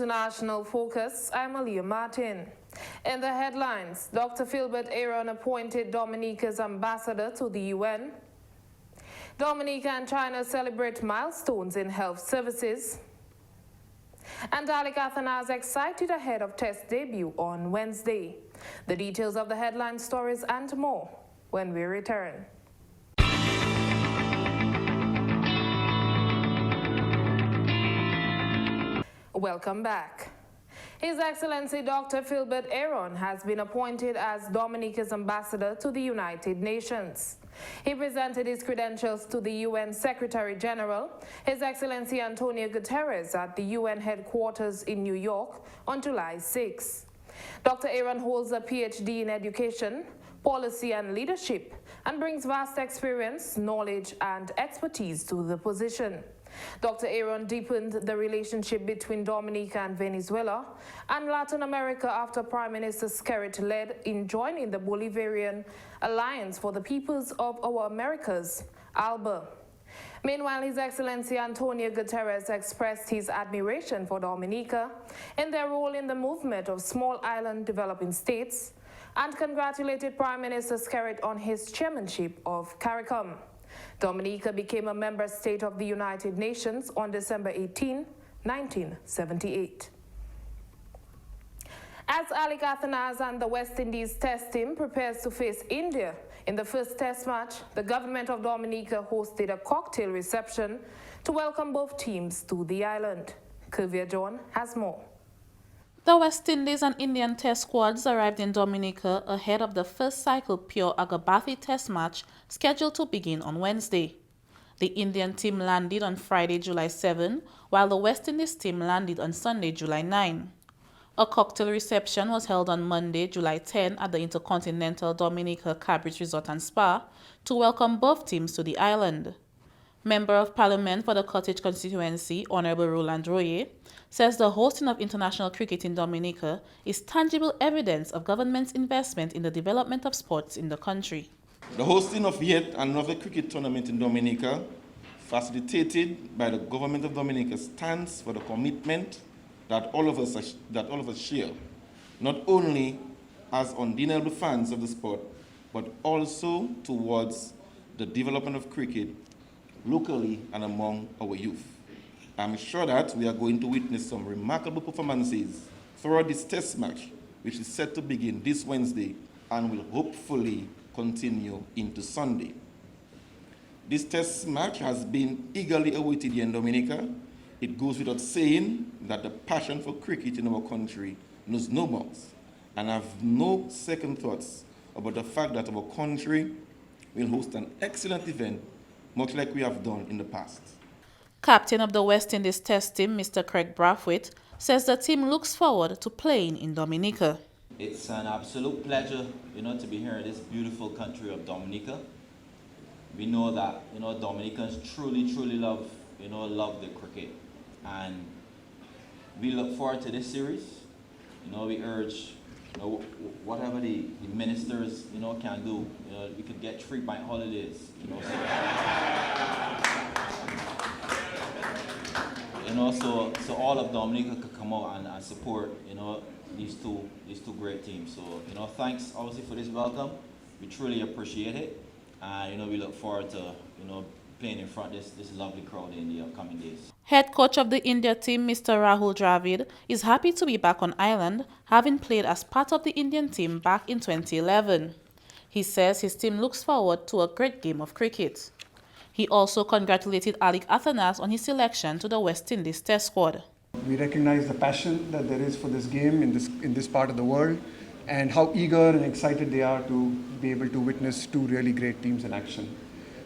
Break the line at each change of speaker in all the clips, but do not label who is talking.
International Focus, I'm Aliyah Martin. In the headlines, Dr. Philbert Aaron appointed Dominica's ambassador to the UN. Dominica and China celebrate milestones in health services. And Alec Athanas excited ahead of Test debut on Wednesday. The details of the headline stories and more when we return. Welcome back. His Excellency Dr. Philbert Aaron has been appointed as Dominica's ambassador to the United Nations. He presented his credentials to the UN Secretary General, His Excellency Antonio Guterres, at the UN headquarters in New York on July 6. Dr. Aaron holds a PhD in education, policy and leadership, and brings vast experience, knowledge and expertise to the position. Dr. Aaron deepened the relationship between Dominica and Venezuela and Latin America after Prime Minister Skerrit led in joining the Bolivarian Alliance for the Peoples of Our Americas, ALBA. Meanwhile, His Excellency Antonio Guterres expressed his admiration for Dominica in their role in the movement of small island developing states and congratulated Prime Minister Skerrit on his chairmanship of CARICOM. Dominica became a member state of the United Nations on December 18, 1978. As Alec Athanas and the West Indies Test team prepares to face India in the first Test match, the government of Dominica hosted a cocktail reception to welcome both teams to the island. Kuvia John has more.
The West Indies and Indian Test squads arrived in Dominica ahead of the first cycle Pure Agabathi Test match scheduled to begin on Wednesday. The Indian team landed on Friday, July 7, while the West Indies team landed on Sunday, July 9. A cocktail reception was held on Monday, July 10 at the Intercontinental Dominica Cabrit Resort and Spa to welcome both teams to the island. Member of Parliament for the Cottage constituency, Honorable Roland Royer, says the hosting of international cricket in Dominica is tangible evidence of government's investment in the development of sports in the country.
The hosting of yet another cricket tournament in Dominica, facilitated by the government of Dominica, stands for the commitment that all of us share, not only as undeniable fans of the sport, but also towards the development of cricket locally and among our youth. I'm sure that we are going to witness some remarkable performances throughout this test match, which is set to begin this Wednesday and will hopefully continue into Sunday. This test match has been eagerly awaited here in Dominica. It goes without saying that the passion for cricket in our country knows no bounds, and I have no second thoughts about the fact that our country will host an excellent event, much like we have done in the past.
Captain of the West Indies Test team, Mr. Craig Brathwaite, says the team looks forward to playing in Dominica.
It's an absolute pleasure, to be here in this beautiful country of Dominica. We know that, Dominicans truly love, love the cricket. And we look forward to this series. We urge, whatever the ministers, can do. We could get 3 bank holidays, so all of Dominica could come out and support, these two great teams. So, thanks obviously for this welcome. We truly appreciate it, and we look forward to, playing in front of this lovely crowd in the upcoming days.
Head coach of the India team, Mr. Rahul Dravid, is happy to be back on island, having played as part of the Indian team back in 2011. He says his team looks forward to a great game of cricket. He also congratulated Alec Athanas on his selection to the West Indies Test squad.
We recognize the passion that there is for this game in this part of the world, and how eager and excited they are to be able to witness 2 really great teams in action.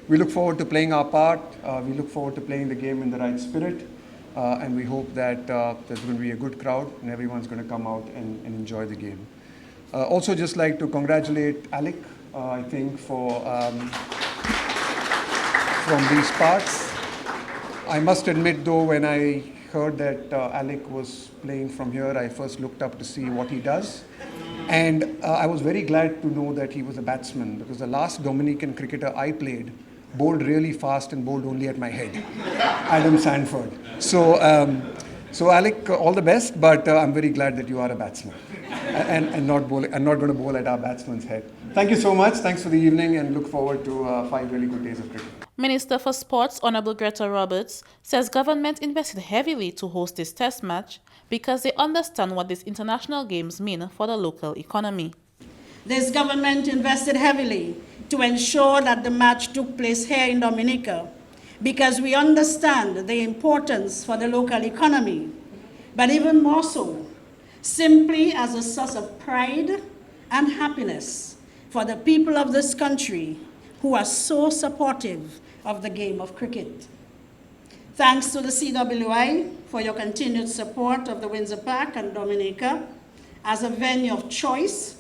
We look forward to playing our part. We look forward to playing the game in the right spirit, and we hope that there's going to be a good crowd and everyone's going to come out and enjoy the game. Also, just like to congratulate Alec, I think, from these parts. I must admit, though, when I heard that Alec was playing from here, I first looked up to see what he does. And I was very glad to know that he was a batsman, because the last Dominican cricketer I played bowled really fast and bowled only at my head, Adam Sanford. So So Alec, all the best, but I'm very glad that you are a batsman and not going to bowl at our batsman's head. Thank you so much. Thanks for the evening and look forward to 5 really good days of cricket.
Minister for Sports Honorable Greta Roberts says government invested heavily to host this test match because they understand what these international games mean for the local economy.
This government invested heavily to ensure that the match took place here in Dominica because we understand the importance for the local economy, but even more so, simply as a source of pride and happiness for the people of this country who are so supportive of the game of cricket. Thanks to the CWI for your continued support of the Windsor Park and Dominica as a venue of choice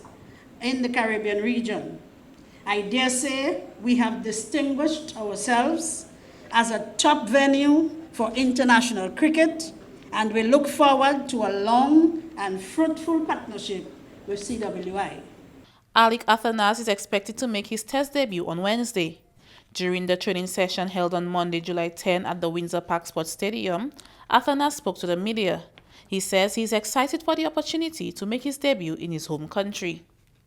in the Caribbean region. I dare say we have distinguished ourselves as a top venue for international cricket, and we look forward to a long and fruitful partnership with CWI.
Alec Athanas is expected to make his test debut on Wednesday. During the training session held on Monday, July 10 at the Windsor Park Sports Stadium, Athanas spoke to the media. He says he's excited for the opportunity to make his debut in his home country.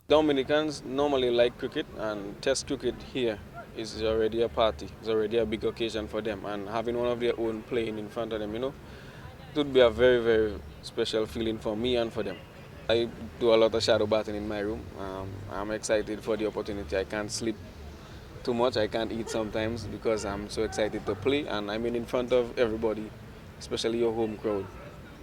Dominicans normally like cricket, and test cricket here is already a party. It's already a big occasion for them, and having one of their own playing in front of them, it would be a very, very special feeling for me and for them. I do a lot of shadow batting in my room. I'm excited for the opportunity. I can't sleep too much. I can't eat sometimes because I'm so excited to play, and I'm in front of everybody, especially your home crowd.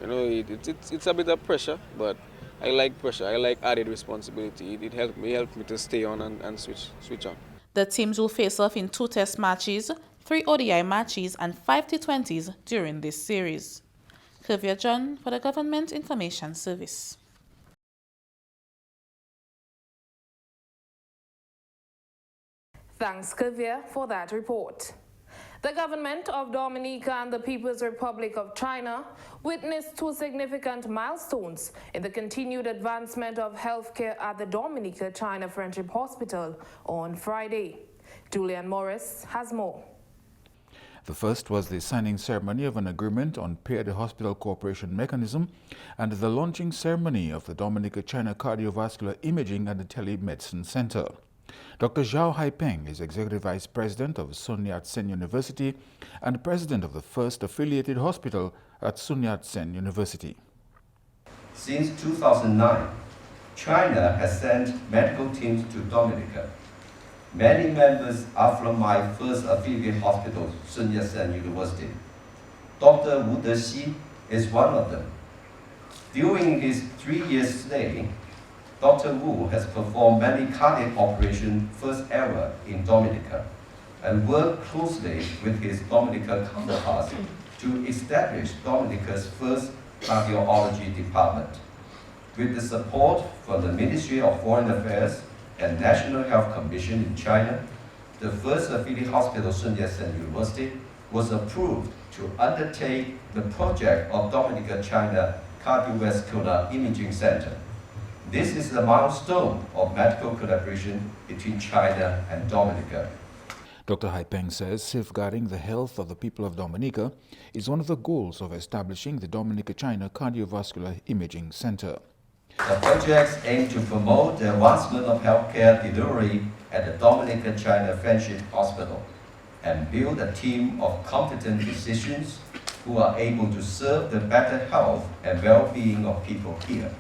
It's a bit of pressure, but I like pressure. I like added responsibility. It helped me to stay on and switch on.
The teams will face off in 2 test matches, 3 ODI matches and 5 T20s during this series. Kavya John for the Government Information Service.
Thanks, Kavya, for that report. The government of Dominica and the People's Republic of China witnessed 2 significant milestones in the continued advancement of healthcare at the Dominica China Friendship Hospital on Friday. Julian Morris has more.
The first was the signing ceremony of an agreement on paired hospital cooperation mechanism and the launching ceremony of the Dominica China Cardiovascular Imaging and Telemedicine Center. Dr. Zhao Haipeng is Executive Vice President of Sun Yat-sen University and President of the first affiliated hospital at Sun Yat-sen University.
Since 2009, China has sent medical teams to Dominica. Many members are from my first affiliate hospital, Sun Yat-sen University. Dr. Wu Dexi is one of them. During his 3-year stay, Dr. Wu has performed many cardiac operations first ever in Dominica and worked closely with his Dominica counterparts to establish Dominica's first cardiology department. With the support from the Ministry of Foreign Affairs and National Health Commission in China, the first affiliate hospital, Sun Yat-sen University, was approved to undertake the project of Dominica China Cardiovascular Imaging Center. This is a milestone of medical collaboration between China and Dominica.
Dr. Haipeng says safeguarding the health of the people of Dominica is one of the goals of establishing the Dominica China Cardiovascular Imaging Center.
The projects aim to promote the advancement of healthcare delivery at the Dominica China Friendship Hospital and build a team of competent physicians who are able to serve the better health and well-being of people here.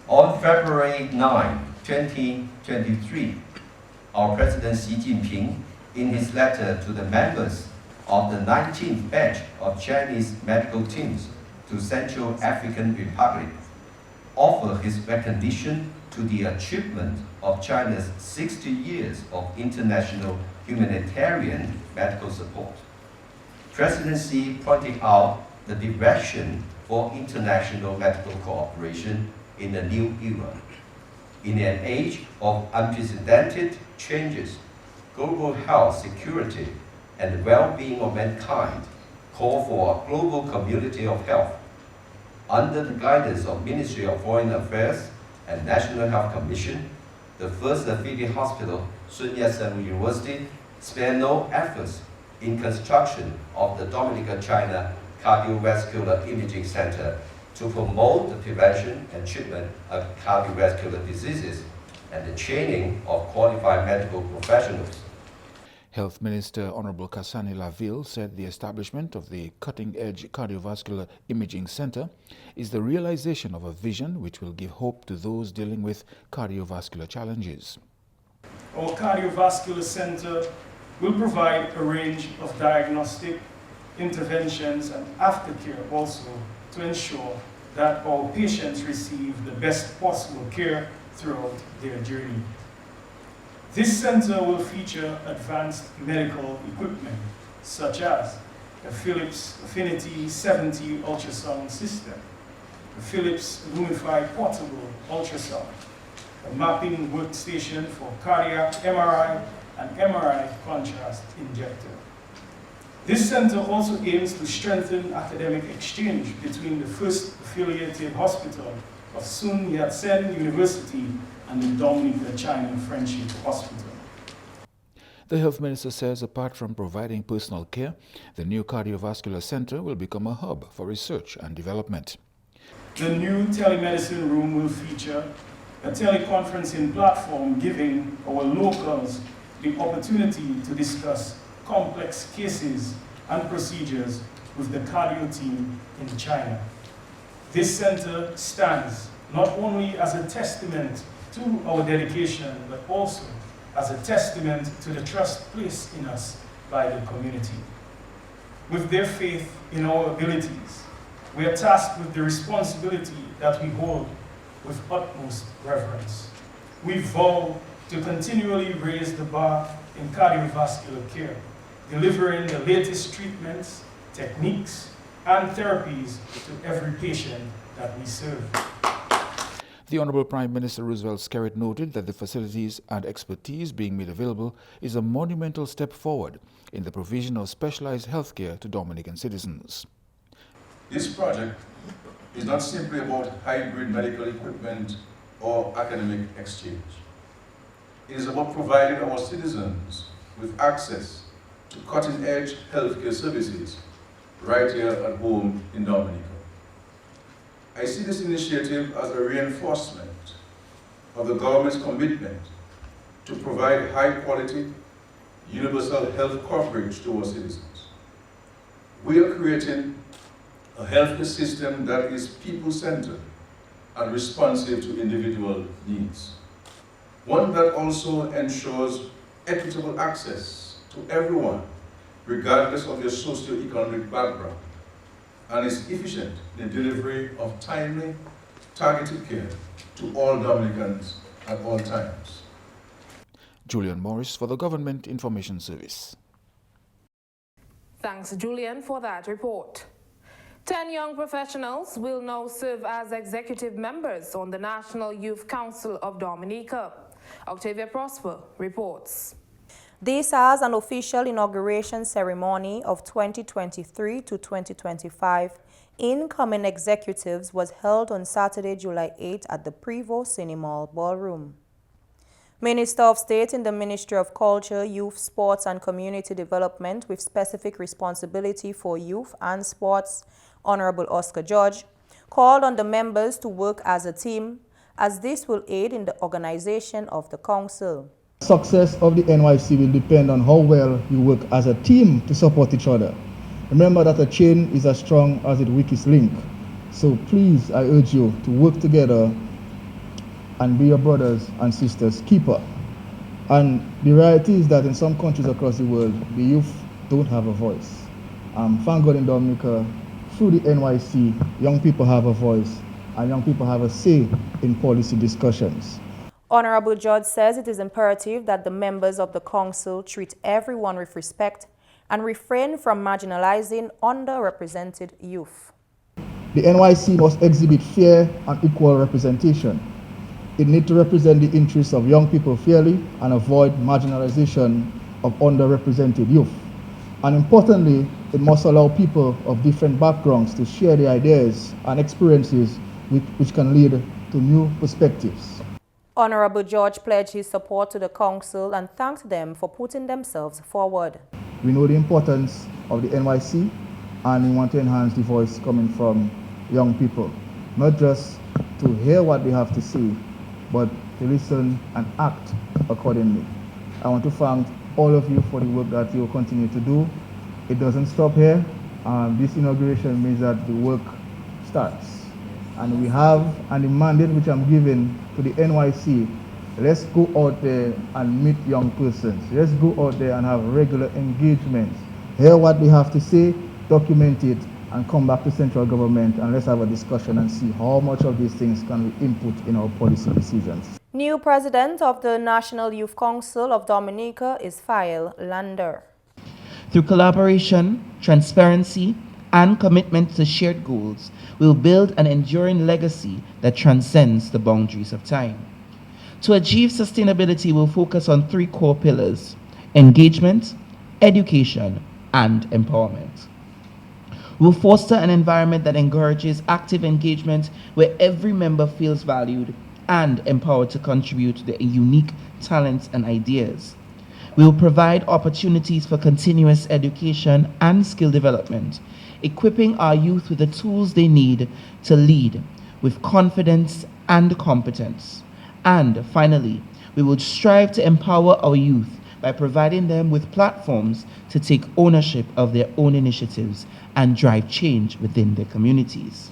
On February 9, 2023, our President Xi Jinping, in his letter to the members of the 19th batch of Chinese medical teams to Central African Republic, offered his recognition to the achievement of China's 60 years of international humanitarian medical support. President Xi pointed out the direction for international medical cooperation in a new era. In an age of unprecedented changes, global health security and the well-being of mankind call for a global community of health. Under the guidance of Ministry of Foreign Affairs and National Health Commission, the first affiliate hospital, Sun Yat-sen University, spared no efforts in construction of the Dominica China Cardiovascular Imaging Center to promote the prevention and treatment of cardiovascular diseases and the training of qualified medical professionals.
Health Minister Honorable Kasani Laville said the establishment of the cutting-edge cardiovascular imaging center is the realization of a vision which will give hope to those dealing with cardiovascular challenges.
Our cardiovascular center will provide a range of diagnostic interventions and aftercare also to ensure that our patients receive the best possible care throughout their journey. This center will feature advanced medical equipment such as a Philips Affinity 70 ultrasound system, a Philips Lumify portable ultrasound, a mapping workstation for cardiac MRI and MRI contrast injector. This center also aims to strengthen academic exchange between the first affiliated hospital of Sun Yat-sen University and the Dominica China Friendship Hospital.
The health minister says apart from providing personal care, the new cardiovascular center will become a hub for research and development.
The new telemedicine room will feature a teleconferencing platform giving our locals the opportunity to discuss complex cases and procedures with the cardio team in China. This center stands not only as a testament to our dedication, but also as a testament to the trust placed in us by the community. With their faith in our abilities, we are tasked with the responsibility that we hold with utmost reverence. We vow to continually raise the bar in cardiovascular care, delivering the latest treatments, techniques, and therapies to every patient that we serve.
The Honorable Prime Minister Roosevelt Skerrit noted that the facilities and expertise being made available is a monumental step forward in the provision of specialized healthcare to Dominican citizens.
This project is not simply about hybrid medical equipment or academic exchange. It is about providing our citizens with access to cutting-edge healthcare services right here at home in Dominica. I see this initiative as a reinforcement of the government's commitment to provide high-quality, universal health coverage to our citizens. We are creating a healthcare system that is people-centered and responsive to individual needs. One that also ensures equitable access to everyone, regardless of their socio-economic background, and is efficient in the delivery of timely, targeted care to all Dominicans at all times.
Julian Morris for the Government Information Service.
Thanks, Julian, for that report. 10 young professionals will now serve as executive members on the National Youth Council of Dominica. Octavia Prosper reports.
This as an official inauguration ceremony of 2023 to 2025 incoming executives was held on Saturday, July 8 at the Prevost Cinema Ballroom. Minister of State in the Ministry of Culture, Youth, Sports and Community Development with specific responsibility for youth and sports, Honorable Oscar George, called on the members to work as a team, as this will aid in the organization of the council.
Success of the NYC will depend on how well you work as a team to support each other. Remember that a chain is as strong as its weakest link. So please, I urge you to work together and be your brothers and sisters' keeper. And the reality is that in some countries across the world, the youth don't have a voice. Thank God in Dominica, through the NYC, young people have a voice and young people have a say in policy discussions.
Honorable George says it is imperative that the members of the council treat everyone with respect and refrain from marginalizing underrepresented youth.
The NYC must exhibit fair and equal representation. It needs to represent the interests of young people fairly and avoid marginalization of underrepresented youth. And importantly, it must allow people of different backgrounds to share their ideas and experiences which can lead to new perspectives.
Honorable George pledged his support to the council and thanked them for putting themselves forward.
We know the importance of the NYC and we want to enhance the voice coming from young people, not just to hear what they have to say, but to listen and act accordingly. I want to thank all of you for the work that you continue to do. It doesn't stop here. This inauguration means that the work starts. And we have, and the mandate which I'm giving to the NYC, let's go out there and meet young persons. Let's go out there and have regular engagements. Hear what they have to say, document it, and come back to central government, and let's have a discussion and see how much of these things can we input in our policy decisions.
New president of the National Youth Council of Dominica is Fael Lander.
Through collaboration, transparency, and commitment to shared goals, we'll build an enduring legacy that transcends the boundaries of time. To achieve sustainability, we'll focus on 3 core pillars: engagement, education, and empowerment. We'll foster an environment that encourages active engagement where every member feels valued and empowered to contribute their unique talents and ideas. We will provide opportunities for continuous education and skill development, equipping our youth with the tools they need to lead with confidence and competence. And finally, we will strive to empower our youth by providing them with platforms to take ownership of their own initiatives and drive change within their communities.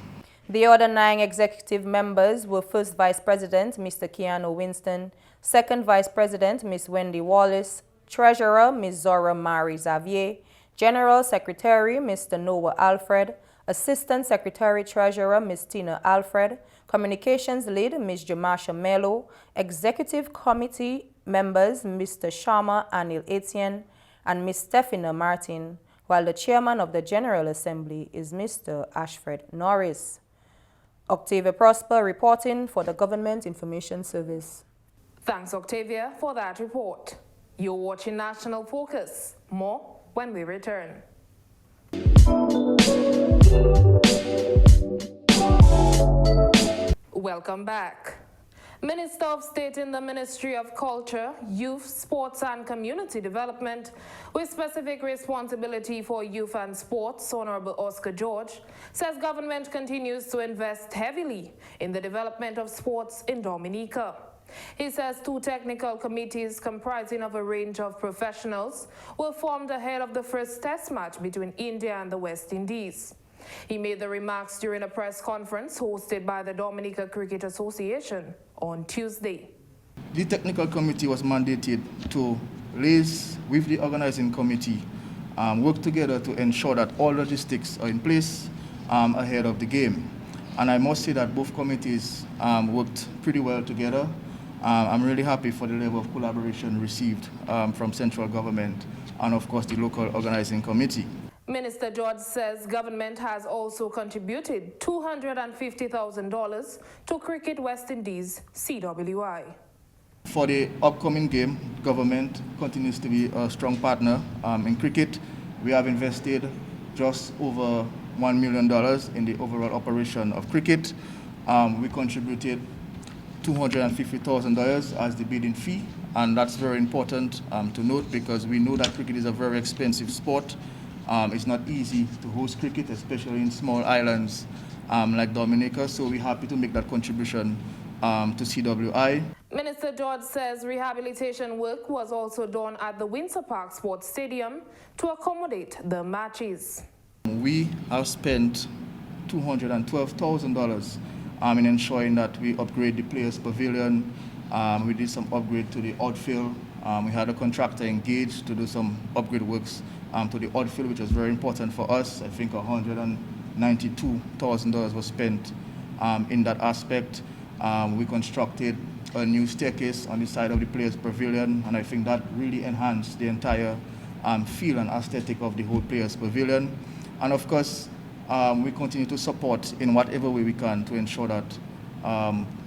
The other 9 executive members were First Vice President Mr. Keanu Winston, Second Vice President Ms. Wendy Wallace, Treasurer Ms. Zora Marie Xavier, General Secretary Mr. Noah Alfred, Assistant Secretary Treasurer Ms. Tina Alfred, Communications Lead Ms. Jamasha Mello, Executive Committee members Mr. Sharma Anil Etienne and Ms. Stephina Martin, while the Chairman of the General Assembly is Mr. Ashfred Norris. Octavia Prosper reporting for the Government Information Service.
Thanks, Octavia, for that report. You're watching National Focus. More when we return. Welcome back. Minister of State in the Ministry of Culture, Youth, Sports and Community Development, with specific responsibility for youth and sports, Honorable Oscar George, says government continues to invest heavily in the development of sports in Dominica. He says 2 technical committees comprising of a range of professionals were formed ahead of the first test match between India and the West Indies. He made the remarks during a press conference hosted by the Dominica Cricket Association on Tuesday.
The technical committee was mandated to liaise with the organizing committee, work together to ensure that all logistics are in place ahead of the game. And I must say that both committees worked pretty well together. I'm really happy for the level of collaboration received from central government and of course the local organizing committee.
Minister George says government has also contributed $250,000 to Cricket West Indies CWI.
For the upcoming game, government continues to be a strong partner. In cricket, we have invested just over $1 million in the overall operation of cricket. We contributed $250,000 as the bidding fee, and that's very important to note because we know that cricket is a very expensive sport. It's not easy to host cricket, especially in small islands like Dominica, so we're happy to make that contribution to CWI.
Minister George says rehabilitation work was also done at the Windsor Park Sports Stadium to accommodate the matches.
We have spent $212,000 in ensuring that we upgrade the players' pavilion. We did some upgrade to the outfield. We had a contractor engaged to do some upgrade works to the outfield, which was very important for us. I think $192,000 was spent in that aspect. We constructed a new staircase on the side of the players' pavilion, and I think that really enhanced the entire feel and aesthetic of the whole players' pavilion. And of course, we continue to support in whatever way we can to ensure that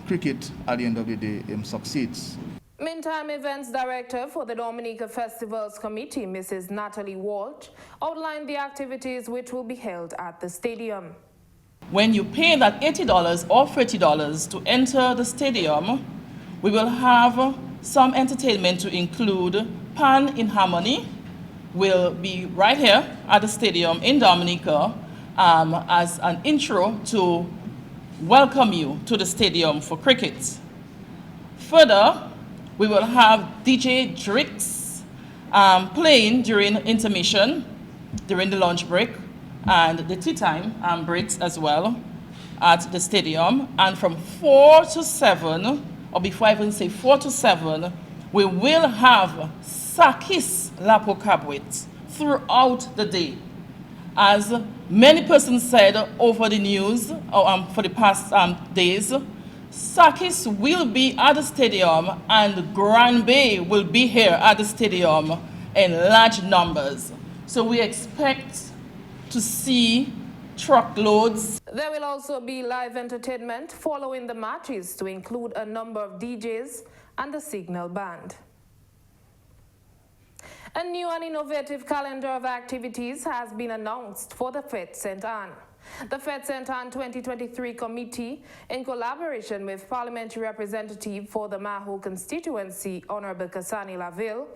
cricket at the end of the day succeeds.
Meantime, Events Director for the Dominica Festivals Committee, Mrs. Natalie Walsh, outlined the activities which will be held at the stadium.
When you pay that $80 or $30 to enter the stadium, we will have some entertainment to include Pan in Harmony, will be right here at the stadium in Dominica as an intro to welcome you to the stadium for cricket. Further, we will have DJ Drix playing during intermission, during the lunch break, and the tea time breaks as well at the stadium. And from 4 to 7, or before I even say 4 to 7, we will have Sakis Lapokabwit throughout the day. As many persons said over the news for the past days, Sakis will be at the stadium and Grand Bay will be here at the stadium in large numbers. So we expect to see truckloads.
There will also be live entertainment following the matches to include a number of DJs and the Signal Band. A new and innovative calendar of activities has been announced for the Fête Sainte-Anne. The Fête Sainte-Anne 2023 committee, in collaboration with parliamentary representative for the Mahaut constituency, Honorable Kasani Laville,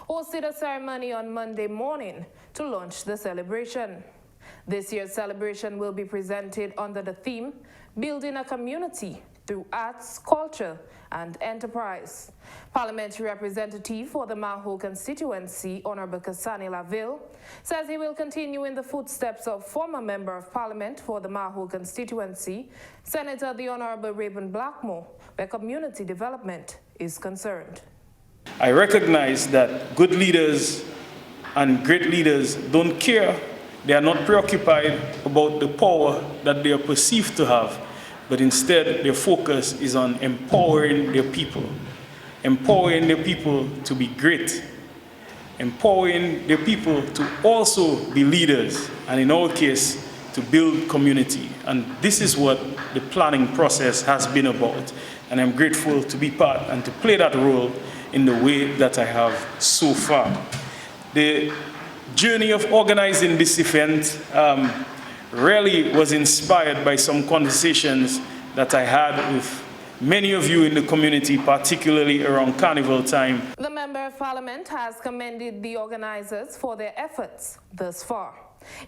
hosted a ceremony on Monday morning to launch the celebration. This year's celebration will be presented under the theme, Building a Community through Arts, Culture, and Enterprise. Parliamentary representative for the Mahaut constituency, Honorable Kasani Laville, says he will continue in the footsteps of former Member of Parliament for the Mahaut constituency, Senator the Honorable Rayburn Blackmore, where community development is concerned.
I recognize that good leaders and great leaders don't care. They are not preoccupied about the power that they are perceived to have, but instead their focus is on empowering their people to be great, empowering their people to also be leaders, and in our case, to build community. And this is what the planning process has been about. And I'm grateful to be part and to play that role in the way that I have so far. The journey of organizing this event really was inspired by some conversations that I had with many of you in the community, particularly around Carnival time.
The Member of Parliament has commended the organizers for their efforts thus far.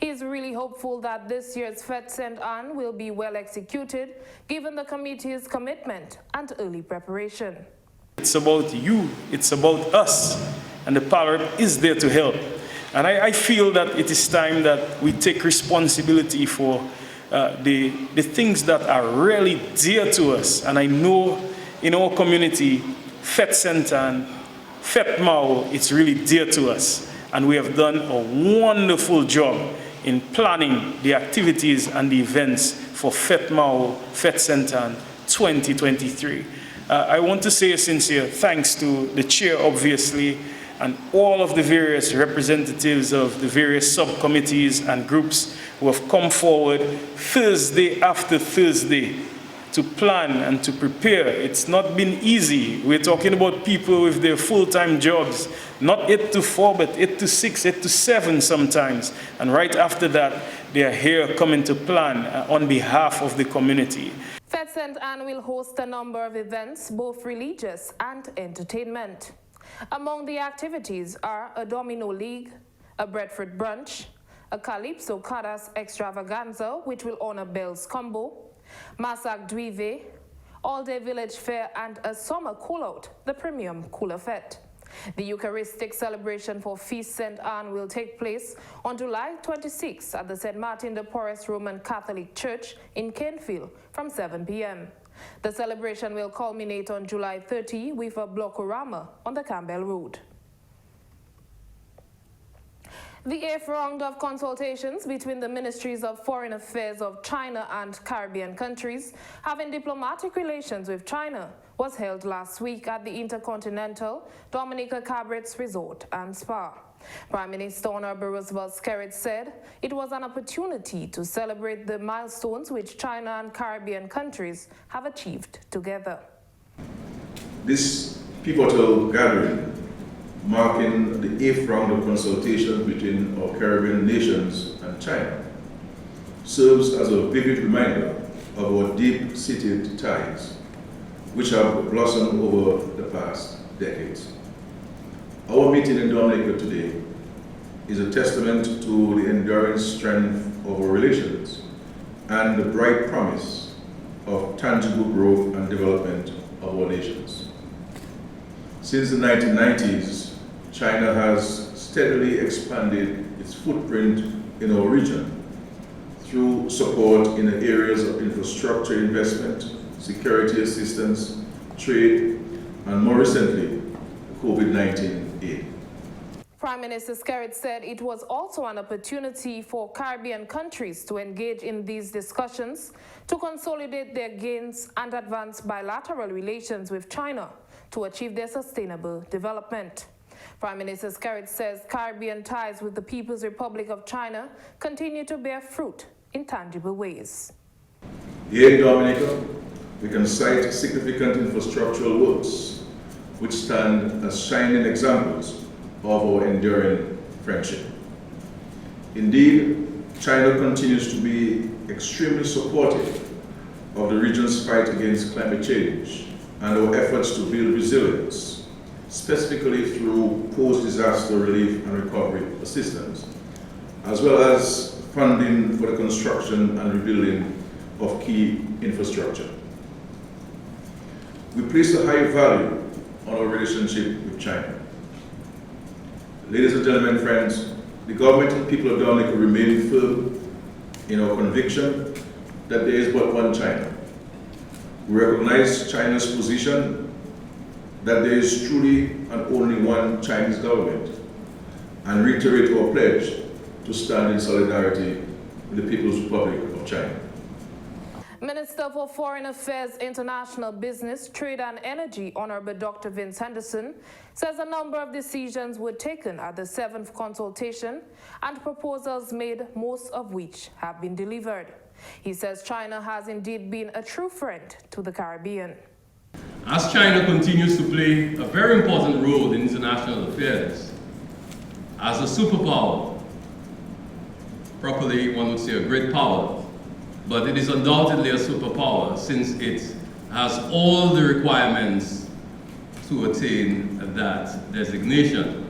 He is really hopeful that this year's Fête Sainte-Anne will be well executed, given the committee's commitment and early preparation.
It's about you, it's about us, and the Parliament is there to help. And I feel that it is time that we take responsibility for the things that are really dear to us. And I know in our community, Fête Sainte-Anne, Fête Mahaut, it's really dear to us. And we have done a wonderful job in planning the activities and the events for Fête Mahaut, Fête Sainte-Anne 2023. I want to say a sincere thanks to the chair, obviously, and all of the various representatives of the various subcommittees and groups who have come forward Thursday after Thursday to plan and to prepare. It's not been easy. We're talking about people with their full-time jobs, not 8 to 4, but 8 to 6, 8 to 7 sometimes. And right after that, they are here coming to plan on behalf of the community.
Fête Sainte-Anne will host a number of events, both religious and entertainment. Among the activities are a domino league, a Bradford brunch, a Calypso Cadas extravaganza, which will honor Bell's Combo, Masak Dvive, all-day village fair, and a summer cool-out, the premium Cooler Fete. The Eucharistic celebration for Feast Sainte-Anne will take place on July 26 at the St. Martin de Porres Roman Catholic Church in Kenfield from 7 p.m. The celebration will culminate on July 30 with a Blokorama on the Campbell Road. The 8th round of consultations between the Ministries of Foreign Affairs of China and Caribbean countries having diplomatic relations with China was held last week at the Intercontinental Dominica Cabarets Resort and Spa. Prime Minister Honorable Roosevelt Skerrit said it was an opportunity to celebrate the milestones which China and Caribbean countries have achieved together.
This pivotal gathering, marking the 8th round of consultation between our Caribbean nations and China, serves as a vivid reminder of our deep-seated ties, which have blossomed over the past decades. Our meeting in Dominica today is a testament to the enduring strength of our relations and the bright promise of tangible growth and development of our nations. Since the 1990s, China has steadily expanded its footprint in our region through support in the areas of infrastructure investment, security assistance, trade, and more recently, COVID-19 aid.
Prime Minister Skerrit said it was also an opportunity for Caribbean countries to engage in these discussions to consolidate their gains and advance bilateral relations with China to achieve their sustainable development. Prime Minister Skerrit says Caribbean ties with the People's Republic of China continue to bear fruit in tangible ways.
Here in Dominica, we can cite significant infrastructural works which stand as shining examples of our enduring friendship. Indeed, China continues to be extremely supportive of the region's fight against climate change and our efforts to build resilience, specifically through post-disaster relief and recovery assistance, as well as funding for the construction and rebuilding of key infrastructure. We place a high value on our relationship with China. Ladies and gentlemen, friends, the government and people of Dominica remain firm in our conviction that there is but one China. We recognize China's position that there is truly and only one Chinese government and reiterate our pledge to stand in solidarity with the People's Republic of China.
Minister for Foreign Affairs, International Business, Trade and Energy, Honorable Dr. Vince Henderson, says a number of decisions were taken at the 7th consultation and proposals made, most of which have been delivered. He says China has indeed been a true friend to the Caribbean.
As China continues to play a very important role in international affairs, as a superpower, properly one would say a great power, but it is undoubtedly a superpower since it has all the requirements to attain that designation.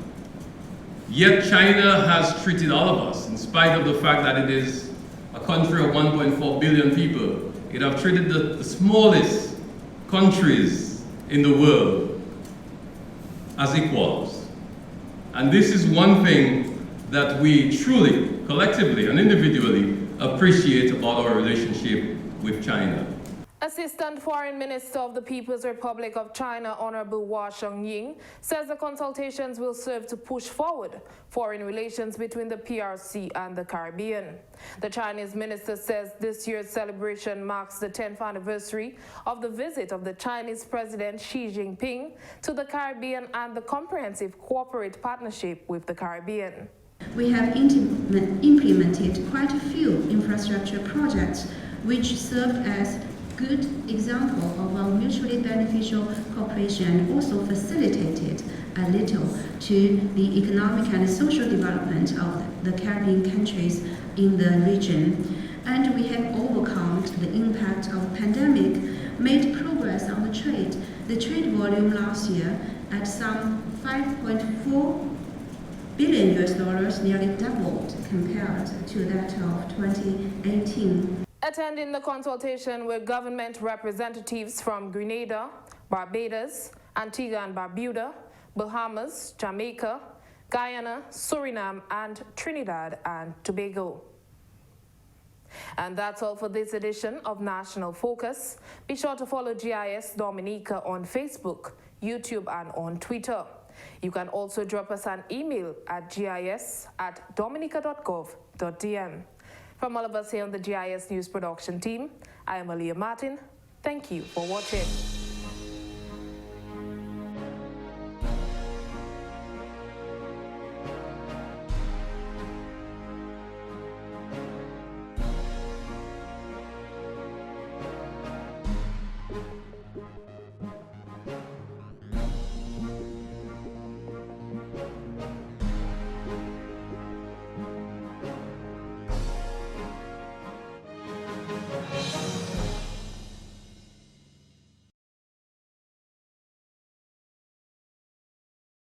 Yet China has treated all of us, in spite of the fact that it is a country of 1.4 billion people, it has treated the smallest countries in the world as equals. And this is one thing that we truly, collectively and individually, appreciate about our relationship with China.
Assistant Foreign Minister of the People's Republic of China, Honorable Hua Sheng-ying, says the consultations will serve to push forward foreign relations between the PRC and the Caribbean. The Chinese minister says this year's celebration marks the 10th anniversary of the visit of the Chinese President Xi Jinping to the Caribbean and the comprehensive corporate partnership with the Caribbean.
We have implemented quite a few infrastructure projects which served as good example of our mutually beneficial cooperation and also facilitated a little to the economic and social development of the Caribbean countries in the region. And we have overcome the impact of the pandemic, made progress on the trade. The trade volume last year at some 5.4 billion US dollars, nearly doubled compared to that of 2018.
Attending the consultation were government representatives from Grenada, Barbados, Antigua and Barbuda, Bahamas, Jamaica, Guyana, Suriname, and Trinidad and Tobago. And that's all for this edition of National Focus. Be sure to follow GIS Dominica on Facebook, YouTube, and on Twitter. You can also drop us an email at gis@dominica.gov.dm. From all of us here on the GIS News Production team, I am Aaliyah Martin. Thank you for watching.